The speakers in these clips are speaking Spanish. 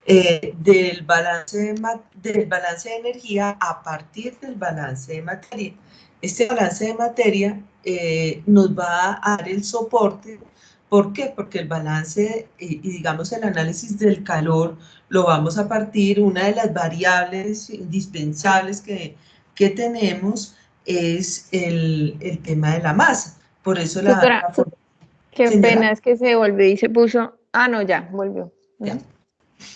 del balance de energía a partir del balance de materia. Este balance de materia nos va a dar el soporte. ¿Por qué? Porque el balance y digamos el análisis del calor lo vamos a partir, una de las variables indispensables que tenemos es el tema de la masa. Por eso Doctora, qué señora, pena, es que se volvió y se puso. Ah, no, ya, volvió. ya.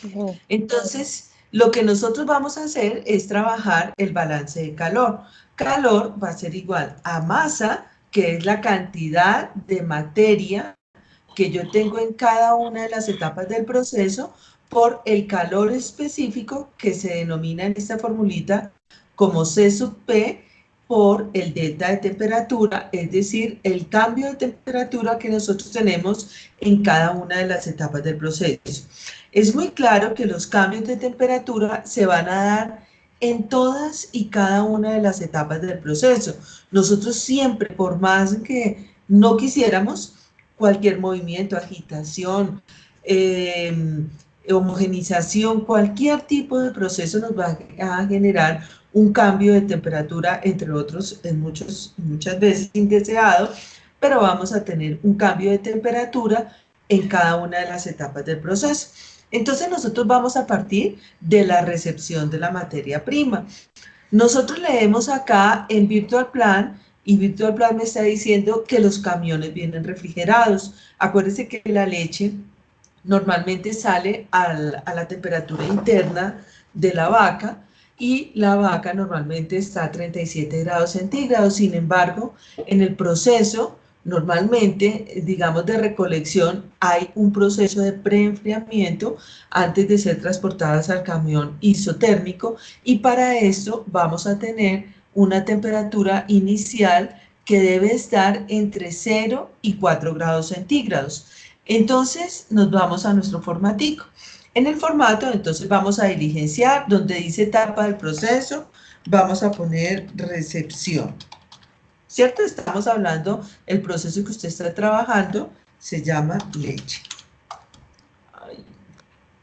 Ujú. Entonces, lo que nosotros vamos a hacer es trabajar el balance de calor. Calor va a ser igual a masa, que es la cantidad de materia que yo tengo en cada una de las etapas del proceso, por el calor específico que se denomina en esta formulita como C sub P, por el delta de temperatura, es decir, el cambio de temperatura que nosotros tenemos en cada una de las etapas del proceso. Es muy claro que los cambios de temperatura se van a dar en todas y cada una de las etapas del proceso. Nosotros siempre, por más que no quisiéramos, cualquier movimiento, agitación, homogenización, cualquier tipo de proceso nos va a generar un cambio de temperatura, entre otros, muchas veces indeseado, pero vamos a tener un cambio de temperatura en cada una de las etapas del proceso. Entonces nosotros vamos a partir de la recepción de la materia prima. Nosotros leemos acá en Virtual Plan, y Virtual Plan me está diciendo que los camiones vienen refrigerados. Acuérdense que la leche normalmente sale a la temperatura interna de la vaca, y la vaca normalmente está a 37 grados centígrados. Sin embargo, en el proceso, normalmente, digamos, de recolección, hay un proceso de preenfriamiento antes de ser transportadas al camión isotérmico, y para esto vamos a tener una temperatura inicial que debe estar entre 0 y 4 grados centígrados. Entonces nos vamos a nuestro formatico. En el formato, entonces vamos a diligenciar, donde dice etapa del proceso, vamos a poner recepción. ¿Cierto? Estamos hablando, el proceso que usted está trabajando se llama leche.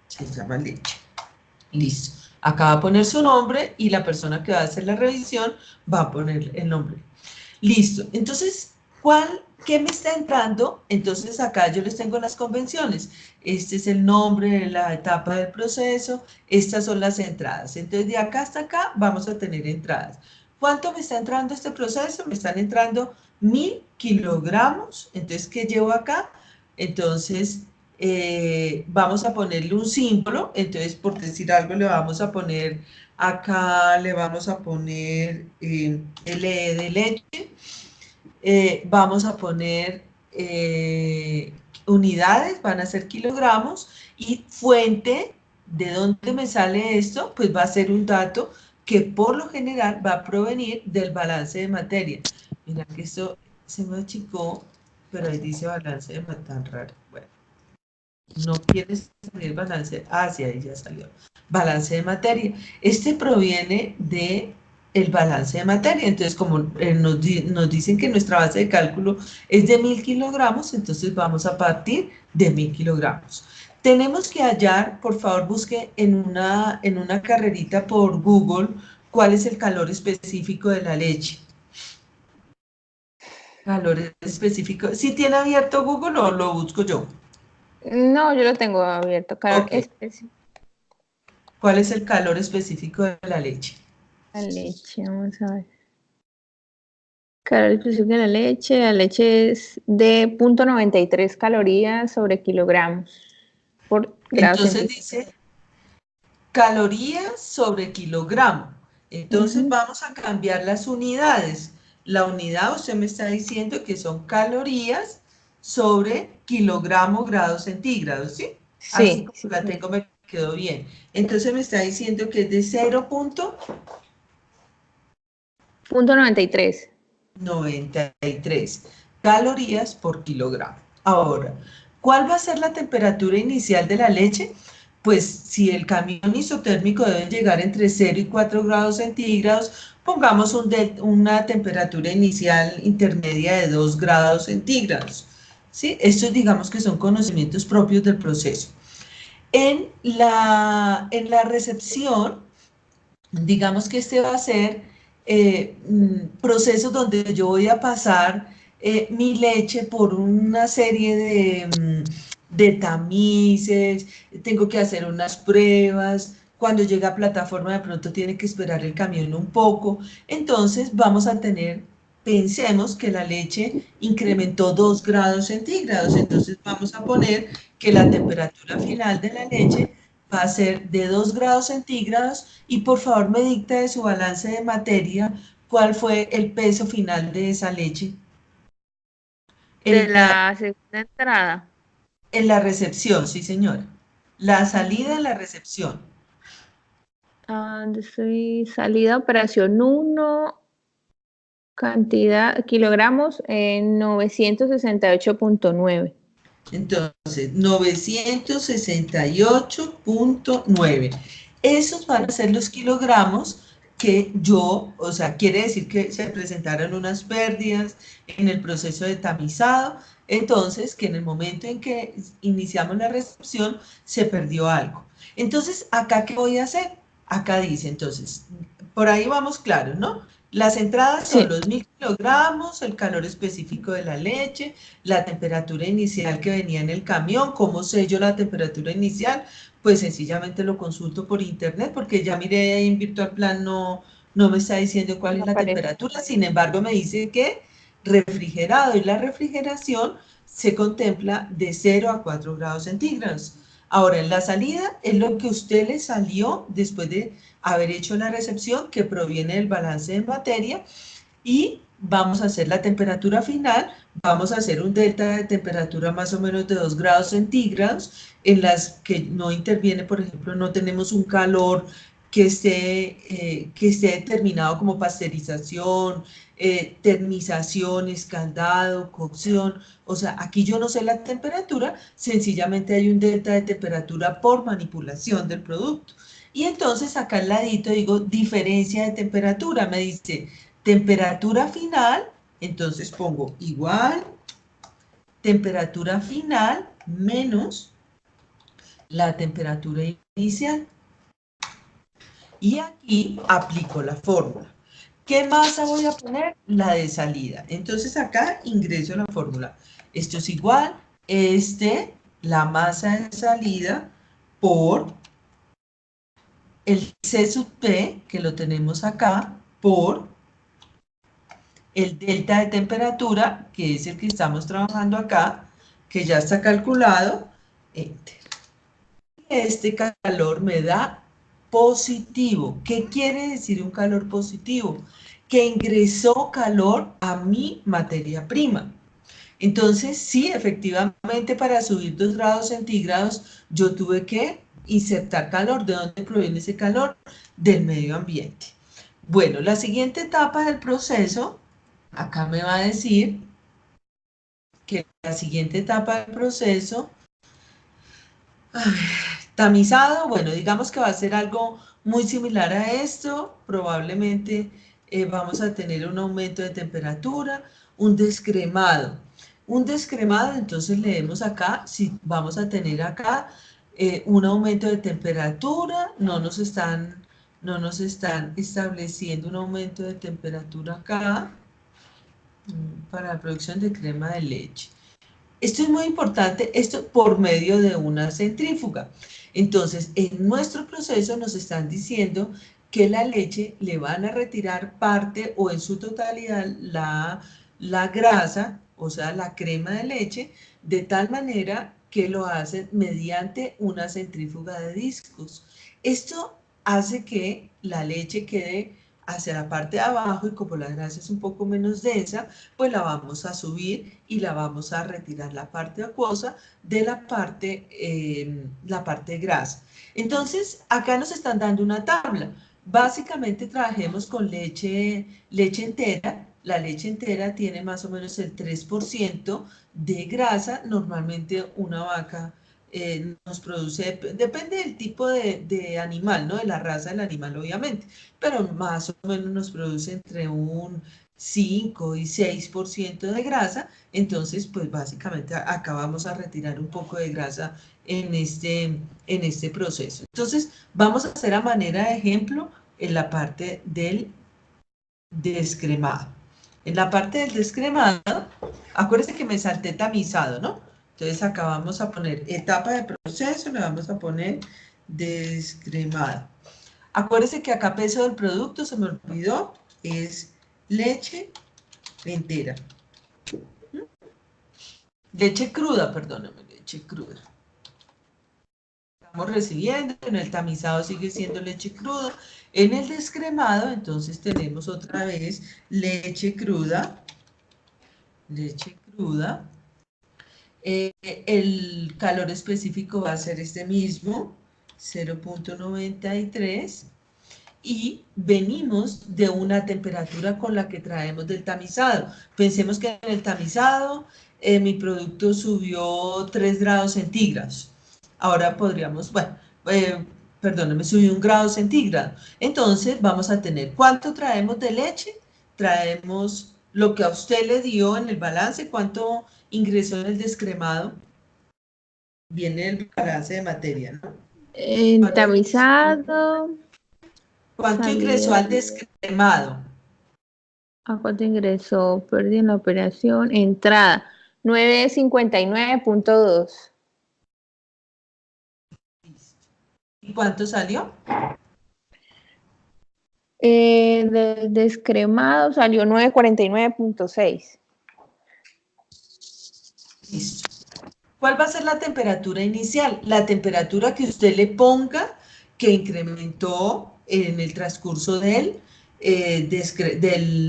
Se llama leche. Listo. Acá va a poner su nombre y la persona que va a hacer la revisión va a poner el nombre. Listo. Entonces, ¿qué me está entrando? Entonces acá yo les tengo las convenciones. Este es el nombre de la etapa del proceso. Estas son las entradas. Entonces, de acá hasta acá vamos a tener entradas. ¿Cuánto me está entrando este proceso? Me están entrando 1000 kilogramos. Entonces, ¿qué llevo acá? Entonces, vamos a ponerle un símbolo. Entonces, por decir algo, le vamos a poner acá, le vamos a poner L de leche. Vamos a poner unidades, van a ser kilogramos, y fuente, ¿de dónde me sale esto? Pues va a ser un dato que por lo general va a provenir del balance de materia. Mira que esto se me achicó, pero ahí dice balance de materia, tan raro. Bueno, no quiere salir balance, sí, ahí ya salió. Balance de materia. Este proviene de el balance de materia. Entonces, como nos dicen que nuestra base de cálculo es de 1000 kilogramos, entonces vamos a partir de 1000 kilogramos. Tenemos que hallar, por favor, busque en una carrerita por Google cuál es el calor específico de la leche. Calor específico. ¿Sí tiene abierto Google o lo busco yo? No, yo lo tengo abierto. Calor Ok. ¿Cuál es el calor específico de la leche? La leche, vamos a ver. Calor específico de la leche es de 0,93 calorías sobre kilogramos por grado Entonces centígrado. dice calorías sobre kilogramo. Entonces vamos a cambiar las unidades. La unidad, usted me está diciendo que son calorías sobre kilogramo grados centígrados, ¿sí? Así Sí, como la tengo, me quedó bien. Entonces me está diciendo que es de 0,93. 93 calorías por kilogramo. Ahora, ¿cuál va a ser la temperatura inicial de la leche? Pues si el camión isotérmico debe llegar entre 0 y 4 grados centígrados, pongamos una temperatura inicial intermedia de 2 grados centígrados. ¿Sí? Estos digamos que son conocimientos propios del proceso. En la recepción, digamos que este va a ser procesos donde yo voy a pasar mi leche por una serie de tamices, tengo que hacer unas pruebas, cuando llega a plataforma de pronto tiene que esperar el camión un poco, entonces vamos a tener, pensemos que la leche incrementó 2 grados centígrados, entonces vamos a poner que la temperatura final de la leche va a ser de 2 grados centígrados y por favor me dicta de su balance de materia cuál fue el peso final de esa leche De en la segunda entrada. la recepción, sí señora. La salida en la recepción. ¿Dónde estoy? Salida, operación uno, cantidad, kilogramos, 968,9. Entonces, 968,9. Esos van a ser los kilogramos que yo, o sea, quiere decir que se presentaron unas pérdidas en el proceso de tamizado, entonces que en el momento en que iniciamos la recepción se perdió algo. Entonces, ¿acá qué voy a hacer? Acá dice, entonces, por ahí vamos claros, ¿no? Las entradas son Sí. los 1000 kilogramos, el calor específico de la leche, la temperatura inicial que venía en el camión. ¿Cómo sé yo la temperatura inicial? Pues sencillamente lo consulto por internet porque ya miré ahí en Virtual Plan, no me está diciendo cuál No es la aparece. temperatura, sin embargo me dice que refrigerado, y la refrigeración se contempla de 0 a 4 grados centígrados. Ahora, en la salida es lo que usted le salió después de haber hecho la recepción, que proviene del balance de materia, y vamos a hacer la temperatura final, vamos a hacer un delta de temperatura más o menos de 2 grados centígrados, en las que no interviene, por ejemplo, no tenemos un calor que esté determinado como pasteurización, termización, escaldado, cocción, o sea, aquí yo no sé la temperatura, sencillamente hay un delta de temperatura por manipulación del producto. Y entonces acá al ladito digo diferencia de temperatura, me dice temperatura final, entonces pongo igual temperatura final menos la temperatura inicial. Y aquí aplico la fórmula. ¿Qué masa voy a poner? La de salida. Entonces acá ingreso la fórmula. Esto es igual, la masa de salida por el C sub P, que lo tenemos acá, por el delta de temperatura, que es el que estamos trabajando acá, que ya está calculado, enter. Este calor me da positivo. ¿Qué quiere decir un calor positivo? Que ingresó calor a mi materia prima. Entonces, sí, efectivamente, para subir 2 grados centígrados, yo tuve que insertar calor. ¿De dónde proviene ese calor? Del medio ambiente. Bueno, la siguiente etapa del proceso, acá me va a decir que la siguiente etapa del proceso, tamizado, bueno, digamos que va a ser algo muy similar a esto, probablemente vamos a tener un aumento de temperatura, un descremado. Un descremado, entonces leemos acá, si vamos a tener acá un aumento de temperatura, no nos están estableciendo un aumento de temperatura acá para la producción de crema de leche. Esto es muy importante, esto por medio de una centrífuga. Entonces, en nuestro proceso nos están diciendo que la leche le van a retirar parte o en su totalidad la grasa, o sea, la crema de leche, de tal manera que lo hacen mediante una centrífuga de discos. Esto hace que la leche quede hacia la parte de abajo y como la grasa es un poco menos densa, pues la vamos a subir y la vamos a retirar la parte acuosa de la parte grasa. Entonces, acá nos están dando una tabla. Básicamente trabajemos con leche entera. La leche entera tiene más o menos el 3% de grasa. Normalmente una vaca nos produce, depende del tipo de animal, ¿no? De la raza del animal, obviamente, pero más o menos nos produce entre un 5 y 6% de grasa. Entonces, pues básicamente acá vamos a retirar un poco de grasa en este proceso. Entonces, vamos a hacer a manera de ejemplo en la parte del descremado. En la parte del descremado, acuérdense que me salté tamizado, ¿no? Entonces acá vamos a poner etapa de proceso, le vamos a poner descremado. Acuérdense que acá peso del producto, se me olvidó, es leche entera. Leche cruda, perdóname, leche cruda. Estamos recibiendo, en el tamizado sigue siendo leche cruda. En el descremado, entonces tenemos otra vez leche cruda. Leche cruda. El calor específico va a ser este mismo, 0.93, y venimos de una temperatura con la que traemos del tamizado. Pensemos que en el tamizado mi producto subió 3 grados centígrados. Ahora podríamos, bueno, perdóneme, subió 1 grado centígrado. Entonces vamos a tener, ¿cuánto traemos de leche? Traemos lo que a usted le dio en el balance, ¿cuánto ingresó en el descremado? Viene el balance de materia, ¿no? En tamizado ¿Cuánto ingresó salió, al descremado? ¿a cuánto ingresó? Perdí en la operación. Entrada, 959.2. ¿Y cuánto salió? Del descremado salió 949.6. Listo. ¿Cuál va a ser la temperatura inicial? La temperatura que usted le ponga que incrementó en el transcurso del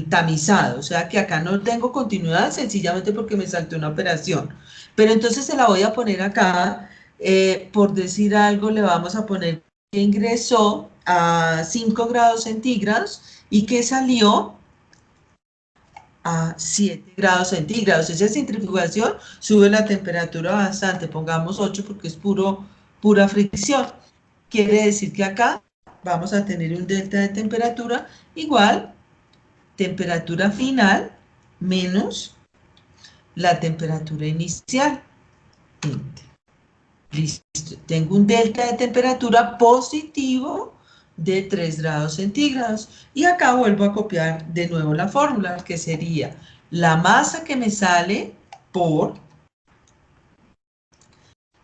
tamizado. O sea que acá no tengo continuidad sencillamente porque me saltó una operación. Pero entonces se la voy a poner acá, por decir algo, le vamos a poner que ingresó a 5 grados centígrados y que salió a 7 grados centígrados. Esa centrifugación sube la temperatura bastante, pongamos 8 porque es pura fricción. Quiere decir que acá vamos a tener un delta de temperatura igual, temperatura final menos la temperatura inicial. Listo, tengo un delta de temperatura positivo de 3 grados centígrados. Y acá vuelvo a copiar de nuevo la fórmula, que sería la masa que me sale por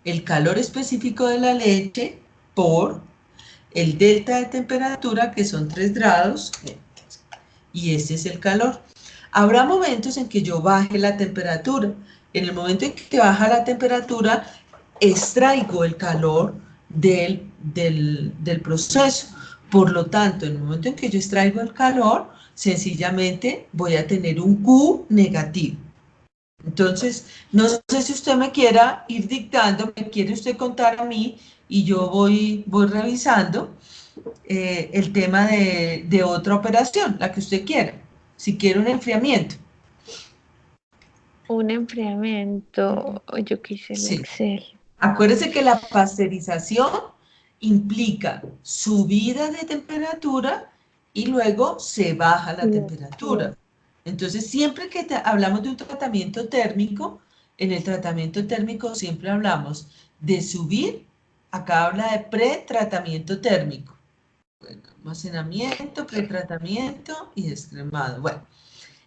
el calor específico de la leche por el delta de temperatura, que son 3 grados, y este es el calor. Habrá momentos en que yo baje la temperatura. En el momento en que baja la temperatura, extraigo el calor del proceso. Por lo tanto, en el momento en que yo extraigo el calor, sencillamente voy a tener un Q negativo. Entonces, no sé si usted me quiera ir dictando, me quiere usted contar a mí y yo voy revisando el tema de otra operación, la que usted quiera. Si quiere un enfriamiento. Un enfriamiento, yo quise el Sí. Excel. Acuérdese que la pasteurización implica subida de temperatura y luego se baja la temperatura. Entonces, siempre que hablamos de un tratamiento térmico, en el tratamiento térmico siempre hablamos de subir, acá habla de pretratamiento térmico. Bueno, almacenamiento, pretratamiento y descremado. Bueno,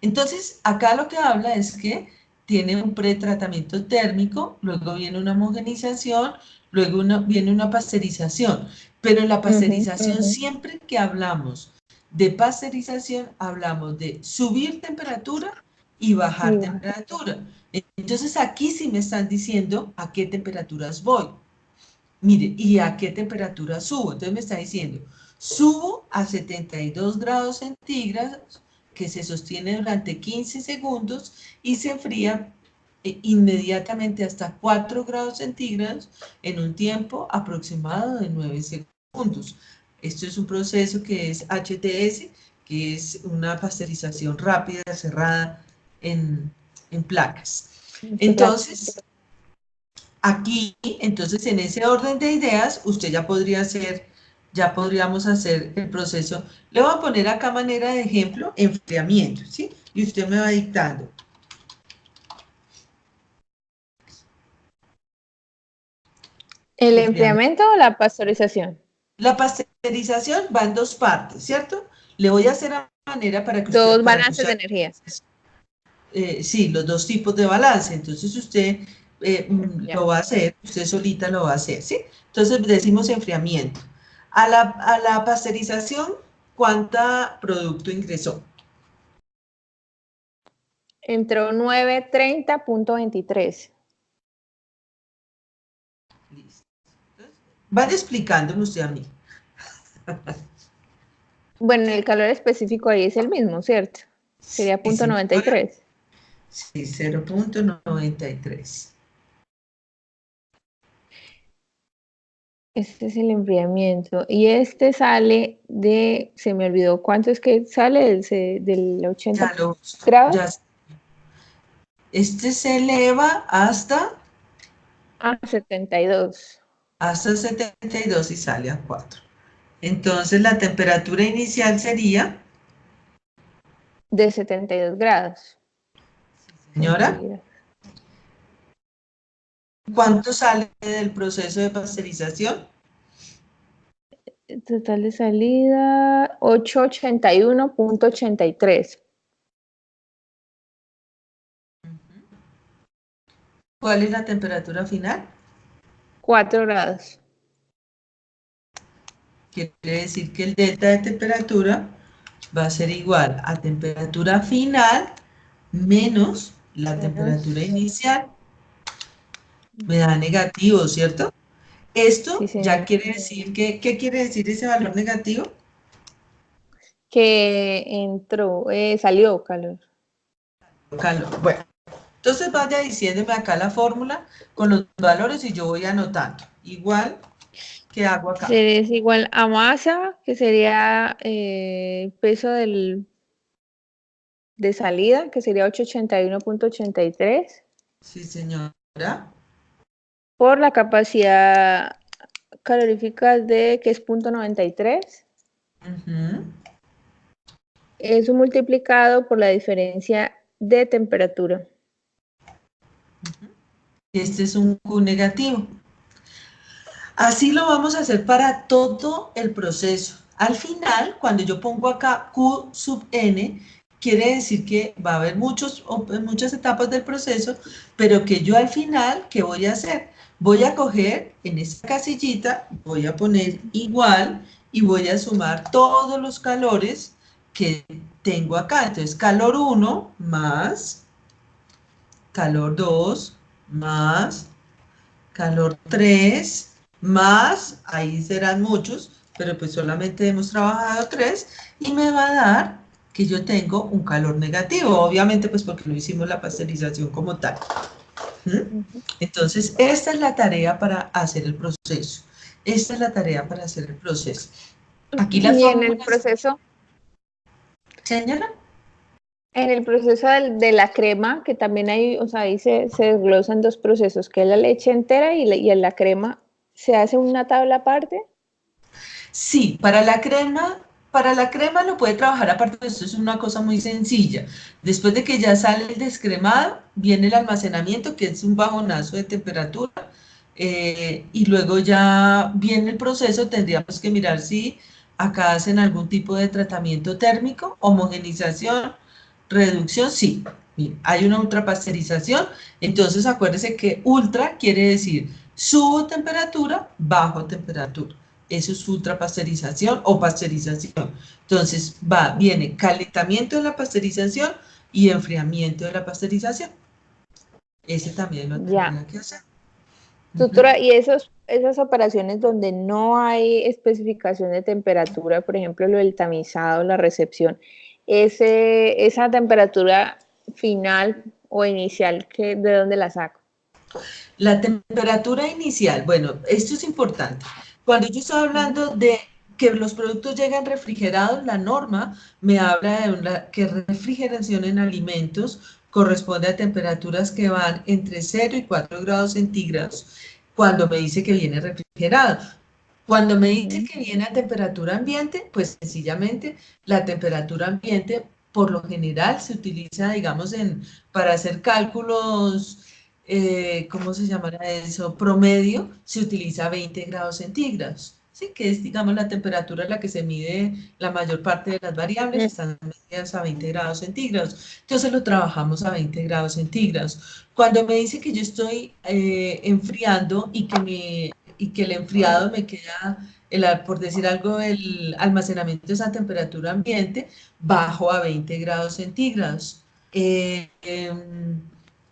entonces acá lo que habla es que tiene un pretratamiento térmico, luego viene una homogenización, luego viene una pasteurización. Pero en la pasteurización, siempre que hablamos de pasteurización, hablamos de subir temperatura y bajar temperatura. Entonces aquí sí me están diciendo a qué temperaturas voy. Mire, ¿y a qué temperatura subo? Entonces me está diciendo, subo a 72 grados centígrados, que se sostiene durante 15 segundos y se enfría inmediatamente hasta 4 grados centígrados en un tiempo aproximado de 9 segundos. Esto es un proceso que es HTS, que es una pasteurización rápida cerrada en placas. Entonces, Aquí, entonces, en ese orden de ideas, usted ya podría hacer, ya podríamos hacer el proceso. Le voy a poner acá manera de ejemplo, enfriamiento, ¿sí? Y usted me va dictando. ¿El Enfriamiento. enfriamiento o la pasteurización? La pasteurización va en dos partes, ¿cierto? Le voy a hacer a manera para que usted, Dos balances de energía. sí, los dos tipos de balance. Entonces usted Ya. lo va a hacer, usted solita lo va a hacer, ¿sí? Entonces decimos enfriamiento. A la pasteurización, ¿cuánta producto ingresó? Entró 930.23. Listo. Entonces, vaya explicándome usted a mí. Bueno, el calor específico ahí es el mismo, ¿cierto? Sería Sí, punto 93. sí, 0,93. Este es el enfriamiento. Y este sale de, se me olvidó, ¿cuánto es que sale del 80 Ya lo, grados? ya, este se eleva A 72. hasta 72 y sale a 4. Entonces la temperatura inicial sería, De 72 grados señora, centígrados. ¿cuánto sale del proceso de pasteurización? Total de salida 881.83. ¿Cuál es la temperatura final? 4 grados. Quiere decir que el delta de temperatura va a ser igual a temperatura final menos la temperatura Menos. inicial. Me da negativo, ¿cierto? Sí, Esto ya señora. quiere decir que, ¿qué quiere decir ese valor negativo? Que entró, salió calor. Calor. Bueno, entonces vaya diciéndome acá la fórmula con los valores y yo voy anotando. Igual que hago acá. Es igual a masa, que sería peso de salida, que sería 881.83, Sí, señora. por la capacidad calorífica de, que es 0.93. Ujú. Eso multiplicado por la diferencia de temperatura. Este es un Q negativo. Así lo vamos a hacer para todo el proceso. Al final, cuando yo pongo acá Q sub n, quiere decir que va a haber muchas etapas del proceso, pero que yo al final, ¿qué voy a hacer? Voy a coger en esta casillita, voy a poner igual y voy a sumar todos los calores que tengo acá. Entonces, calor 1 más calor 2 más calor 3 más, ahí serán muchos, pero pues solamente hemos trabajado 3 y me va a dar que yo tengo un calor negativo, obviamente pues porque no hicimos la pasteurización como tal. ¿Mm? Entonces, esta es la tarea para hacer el proceso. Esta es la tarea para hacer el proceso. Aquí las Y fórmulas, señora. en el proceso de la crema, que también hay, o sea, ahí se desglosan dos procesos, que es la leche entera y en la crema, ¿se hace una tabla aparte? Sí, para la crema lo puede trabajar aparte de esto, es una cosa muy sencilla. Después de que ya sale el descremado, viene el almacenamiento, que es un bajonazo de temperatura, y luego ya viene el proceso, tendríamos que mirar si acá hacen algún tipo de tratamiento térmico, homogenización, reducción, sí. Mire, hay una ultrapasterización, entonces acuérdese que ultra quiere decir subo temperatura, bajo temperatura. Eso es ultrapasterización o pasteurización. Entonces viene calentamiento de la pasteurización y enfriamiento de la pasteurización. Ese también lo Ya. tendría que hacer. Ujú. Doctora, y esas operaciones donde no hay especificación de temperatura, por ejemplo, lo del tamizado, la recepción, esa temperatura final o inicial, ¿de dónde la saco? La temperatura inicial, bueno, esto es importante. Cuando yo estoy Ujú. hablando de que los productos llegan refrigerados, la norma me habla de que refrigeración en alimentos corresponde a temperaturas que van entre 0 y 4 grados centígrados cuando me dice que viene refrigerado. Cuando me dice que viene a temperatura ambiente, pues sencillamente la temperatura ambiente por lo general se utiliza, digamos, para hacer cálculos, ¿cómo se llamará eso? Promedio, se utiliza 20 grados centígrados, ¿sí? Que es, digamos, la temperatura en la que se mide la mayor parte de las variables, están medidas a 20 grados centígrados. Entonces lo trabajamos a 20 grados centígrados. Cuando me dice que yo estoy enfriando y que el enfriado me queda, por decir algo, el almacenamiento de esa temperatura ambiente bajo a 20 grados centígrados. ¿Qué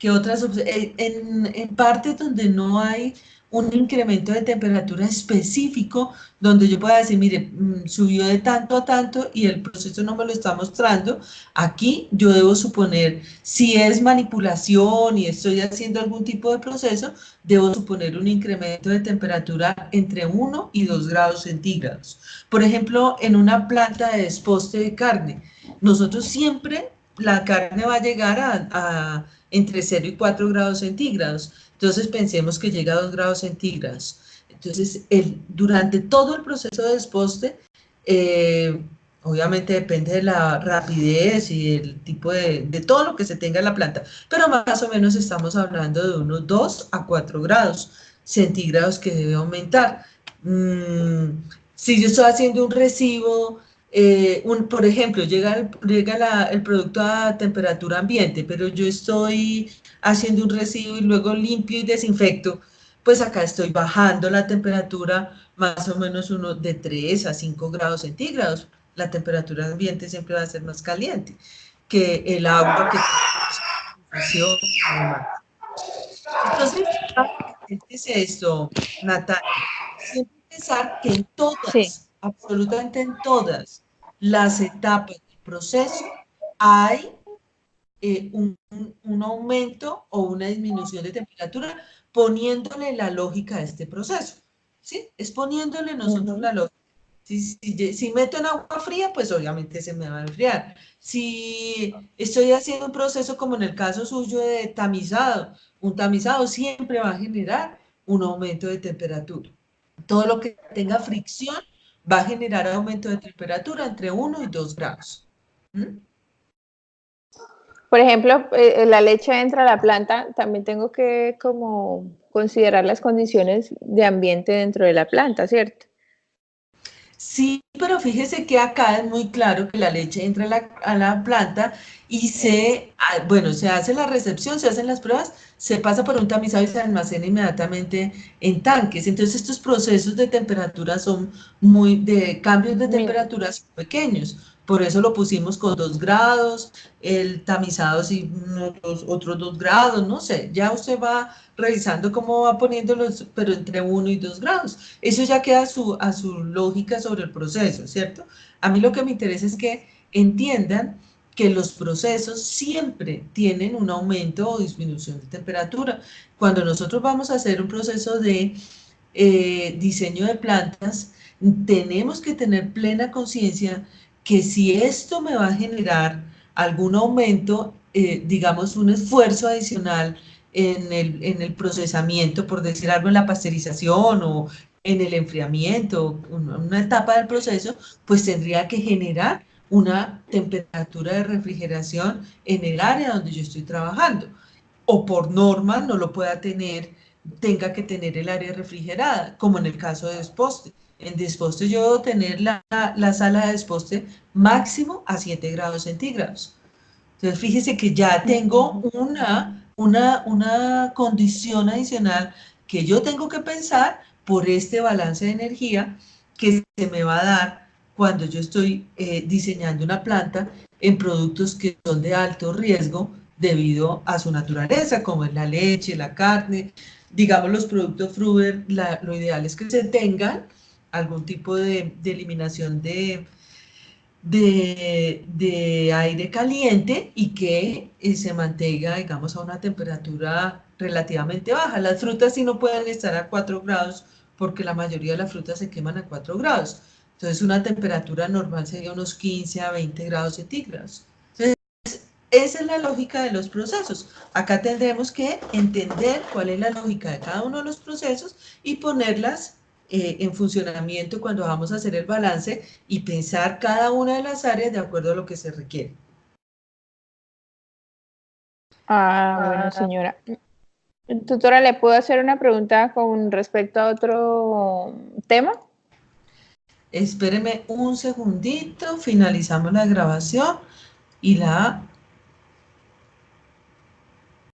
otras opciones? En partes donde no hay un incremento de temperatura específico, donde yo pueda decir, mire, subió de tanto a tanto y el proceso no me lo está mostrando, aquí yo debo suponer, si es manipulación y estoy haciendo algún tipo de proceso, debo suponer un incremento de temperatura entre 1 y 2 grados centígrados. Por ejemplo, en una planta de desposte de carne, nosotros siempre la carne va a llegar a entre 0 y 4 grados centígrados. Entonces pensemos que llega a 2 grados centígrados. Entonces, durante todo el proceso de desposte, obviamente depende de la rapidez y el tipo de todo lo que se tenga en la planta, pero más o menos estamos hablando de unos 2 a 4 grados centígrados que debe aumentar. Si yo estoy haciendo un recibo, por ejemplo, llega el producto a temperatura ambiente, pero yo estoy haciendo un recibo y luego limpio y desinfecto, pues acá estoy bajando la temperatura más o menos de 3 a 5 grados centígrados. La temperatura ambiente siempre va a ser más caliente que el agua que tiene. Entonces, es esto, Natalia, siempre pensar que en todas, absolutamente en todas las etapas del proceso hay un aumento o una disminución de temperatura poniéndole la lógica a este proceso, ¿sí? Es poniéndole nosotros la lógica. Si meto en agua fría, pues obviamente se me va a enfriar. Si estoy haciendo un proceso como en el caso suyo de tamizado, un tamizado siempre va a generar un aumento de temperatura. Todo lo que tenga fricción va a generar aumento de temperatura entre 1 y 2 grados. ¿Mm? Por ejemplo, la leche entra a la planta, también tengo que como considerar las condiciones de ambiente dentro de la planta, ¿cierto? Sí, pero fíjese que acá es muy claro que la leche entra a la planta y bueno, se hace la recepción, se hacen las pruebas, se pasa por un tamizado y se almacena inmediatamente en tanques. Entonces estos procesos de temperatura de cambios de temperatura son pequeños. Por eso lo pusimos con 2 grados, el tamizado sí, otros 2 grados, no sé, ya usted va revisando cómo va poniéndolos, pero entre 1 y 2 grados. Eso ya queda a su lógica sobre el proceso, ¿cierto? A mí lo que me interesa es que entiendan que los procesos siempre tienen un aumento o disminución de temperatura. Cuando nosotros vamos a hacer un proceso de diseño de plantas, tenemos que tener plena conciencia que si esto me va a generar algún aumento, digamos un esfuerzo adicional en el procesamiento, por decir algo, en la pasteurización o en el enfriamiento, una etapa del proceso, pues tendría que generar una temperatura de refrigeración en el área donde yo estoy trabajando. O por norma no lo pueda tener, tenga que tener el área refrigerada, como en el caso de desposte. En desposte yo debo tener la sala de desposte máximo a 7 grados centígrados. Entonces, fíjese que ya tengo una condición adicional que yo tengo que pensar por este balance de energía que se me va a dar cuando yo estoy diseñando una planta en productos que son de alto riesgo debido a su naturaleza, como es la leche, la carne, digamos los productos Fruver, lo ideal es que se tengan algún tipo de eliminación de aire caliente y que se mantenga, digamos, a una temperatura relativamente baja. Las frutas sí no pueden estar a 4 grados porque la mayoría de las frutas se queman a 4 grados. Entonces, una temperatura normal sería unos 15 a 20 grados centígrados. Entonces, esa es la lógica de los procesos. Acá tendremos que entender cuál es la lógica de cada uno de los procesos y ponerlas en funcionamiento cuando vamos a hacer el balance y pensar cada una de las áreas de acuerdo a lo que se requiere. Bueno, señora. Tutora, ¿le puedo hacer una pregunta con respecto a otro tema? Espéreme un segundito, finalizamos la grabación y la